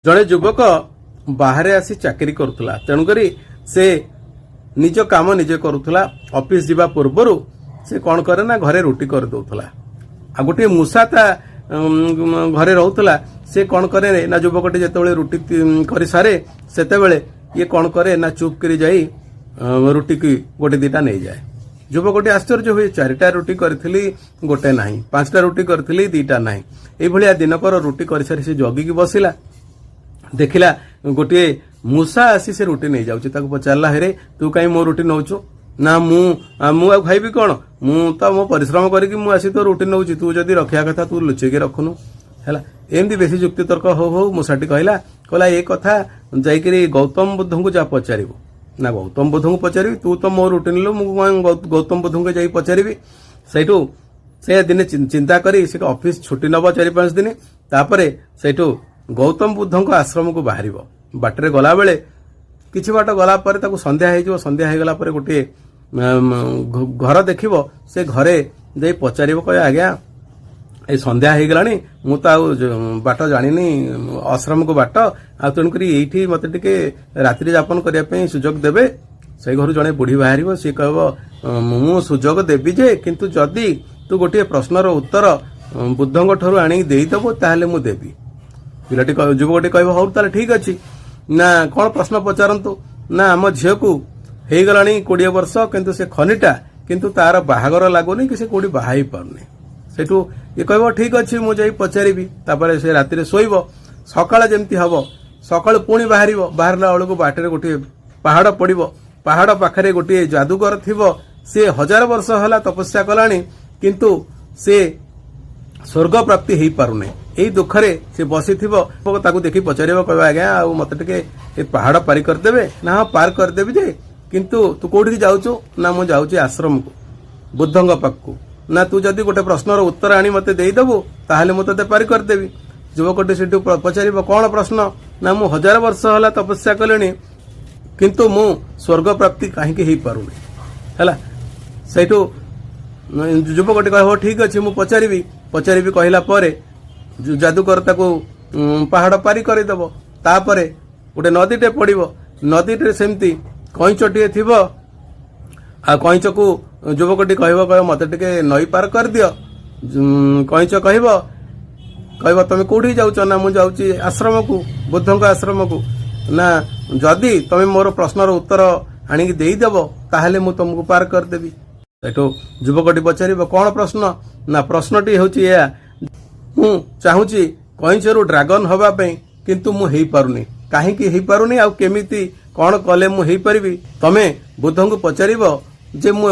जड़े युवक बाहर आसी चाकरी करुला तेणुक से निज काम निजे करुला ऑफिस जीवा पूर्वर से कौन करे ना घरे रुटी कर दौला आ गोटे मूसा ता घरे रोला से कौन करे ना युवकटी जिते रुटी कर सारे से ये कौन करे ना चुप कर जाई रुटी की गोटे दीटा नहीं जाए। युवकटी आश्चर्य हुए 4टा रुटी करी गोटे ना 5टा रुटी करी 2टा ना ये दिनकर रुटी कर सारी से जगिकी बसला देखला गोटे मूसा आसी से रुटी नहीं जाऊँ पचारा हेरे तू कहीं मो रुटी नौचु ना मु खाइबी कौन मु तो मो परिश्रम करके आसी तो रुटी नौची तू जदि रखा कथा तू लुचेकी रखुनु है एमती बेसी जुक्ति तर्क हो मूसाटी कहला ये कथा जाकि गौतम बुद्ध को जा पचार ना गौतम बुद्ध को पचारि तू तो मो रुटी नु गौतम बुद्ध को जाई पचारि सैठू से दिन चिंता करी से ऑफिस छुट्टी नब 4-5 दिन तापर सैठू गौतम बुद्ध को आश्रम को बाहर बाटर गला बेले किछि बाट गला पर ताको संध्या हो संध्या हो गला पर गोटे घर देखिबो से घरे जाई पचारिबो कह आज्ञा ए संध्या हो गलानी मु तो बाट जानी आश्रम को बाट आ तेणुक ये मत टे रात्रि यापन करने सुजोग देवे से घर जड़े बुढ़ी बाहर सी कह मु सुजोग देवी जे किंतु जदि तू गोटे प्रश्नर उत्तर बुद्धों ठू आनी देदेबू ताहले मु देवी पिलाटी युवकटी कह हूँ ताले ठीक अच्छी ना कौन प्रश्न पचारतु ना आम झील को हो गला 20 वर्ष किंतु से खनिटा किंतु तार बाहागर लगुनि कि से कौटी बाहा पारनी सेठू ये कह ठीक अच्छे मुझे पचारि से राति शोब सका जमी हम सका पुणी बाहर बाहरला बेलू बाटर गोटे पहाड़ पड़ो पहाड़ पाखे गोटे जादूगर थी सी 1000 वर्ष है तपस्या कलानी किंतु से स्वर्ग प्राप्ति हो पारुनी यही दुखरे से बसी देखी पचार कह आज्ञा मत टे पहाड़ पारी करदे ना हाँ पार करदेवी जे किंतु तू कौटी जाऊँ ना मुझे जाऊँ आश्रम को बुद्धों पाखु ना तू जदि गोटे प्रश्नर उत्तर आनी मत देदेबू ताहले मु ते पारी करदेवी। युवकटी से पचार कौन प्रश्न ना मु 1000 वर्ष है तपस्या कले किंतु मु स्वर्ग प्राप्ति कहीं पारुनी है सैठू युवकटी कह ठीक अच्छे मु पचारि कहला जादूकर ताको पहाड़ पारी करदेव तापर गोटे नदीटे पड़ो नदीटे सेमती कईचटे थी आ कईच को युवकटी कह मत टे नई पार कर दियो कईच कह तुम कौटी जाऊच ना मुझे जाऊँगी आश्रम को बुद्धों आश्रम को ना जदि तुम मोर प्रश्नर उत्तर आणिक देदेव ताहले मु तुमको पार करदेवी। एठो युवकटी पचार कौन प्रश्न ना प्रश्नटी हूँ मु चाहूँगी कईचरू ड्रागन हवापी किंतु मु हो पारुनी कहीं पारुनी आउ केमिति कौन कले मु हो पारि तमे बुद्धों को पचार जे मु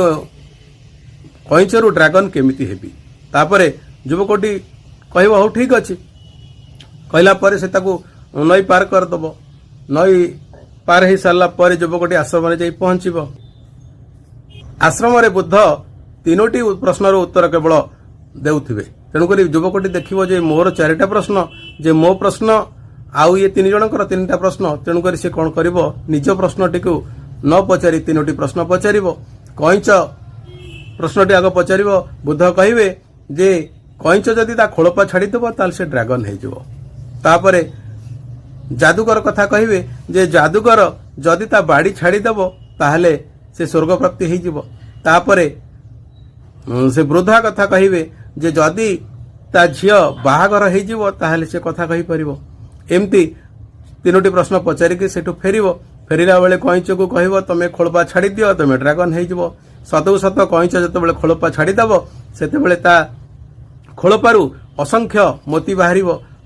कईचरू ड्रागन केमिति हेबी तापर युवकटी कह हूँ ठीक अच्छे कहला पर से ताको नई पार करदेव नई पार हो सारा पर युवकटी आश्रम में पहुंचब आश्रम रे बुद्ध 3टी प्रश्नर उत्तर केवल देउथिबे तेणुक युवकटी देखिबो जे मोर 4टा प्रश्न जे मो प्रश्न आउ ये 3 जनकर 3टा प्रश्न तेणुक से कौन करिवो निज प्रश्नटी को न पचारि 3टी प्रश्न पचारिबो कईच प्रश्नटी आग पचारिबो बुद्ध कहिबे जे कईच जदि ता खोलपा छाड़ीदेव ताल से ड्रागन हो तापर जादूगर कथा कहिबे जे जादूगर जदि ता बाड़ी छाड़ीदेव ताहले से स्वर्ग प्राप्ति हो तापर से वृद्धा कथा कहिबे जे जदि ता झियो बाहागर हो ताहले से कथा कहि परिबो एमती 3टी प्रश्न पचारिकी सेठू फेरिला बेले कईच को कह तुम खोलपा छाड़ी दियो तुम ड्रागन हो सतु सत कईच जो खोलपा छाड़ीदेव से खोलपारू असंख्य मोती बाहर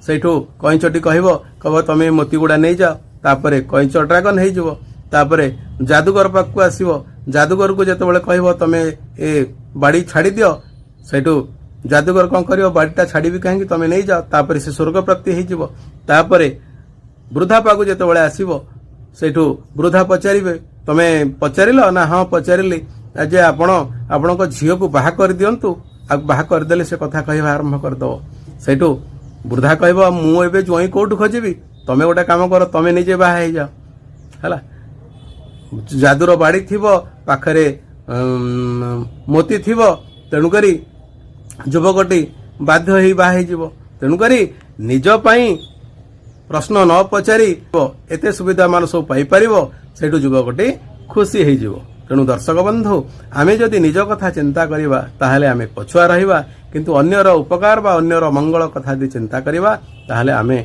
सेठू कईचटी कह तुम मोती गुड़ा नहीं जाओ तापर कईच ड्रागन होपर जादूगर पाखु आसो जादूगर को जो कह तुम ए बाड़ी छाड़ी दियो सेठू जादूगर कौन कर बाड़ीटा छाड़ी कहीं तुम नहीं जाओ तापर से स्वर्ग प्राप्ति होपर वृद्धा पाखु जो आसो सेठू वृद्धा पचारे तुम्हें पचार ना हाँ पचारि जे आपण झील को बाहा कर दिंतु बाहा करदे से कथा कह आरंभ करदेव सेठू वृद्धा कह मुझे ज्वाई कौटू खोजी तुम गोटे कम कर तुम निजे बाहा हो जाओ है जादूर बाड़ी थी पाखरे मोती थी तेणुक युवकटी बाध्य हो बाहा तेणुक निज ପ୍ରଶ୍ନ ନ ପଚାରି ଏତେ ସୁବିଧା ମାନ ସବୁ ପାଇପାରିବ, ସେଇଠୁ ଯୁବକଟି ଖୁସି ହେଇଯିବ। ତେଣୁ ଦର୍ଶକ ବନ୍ଧୁ, ଆମେ ଯଦି ନିଜ କଥା ଚିନ୍ତା କରିବା ତାହେଲେ ଆମେ ପଛୁଆ ରହିବା, କିନ୍ତୁ ଅନ୍ୟର ଉପକାର ବା ଅନ୍ୟର ମଙ୍ଗଳ କଥା ଯଦି ଚିନ୍ତା କରିବା ତାହେଲେ ଆମେ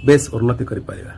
ବେଶ ଉନ୍ନତି କରିପାରିବା।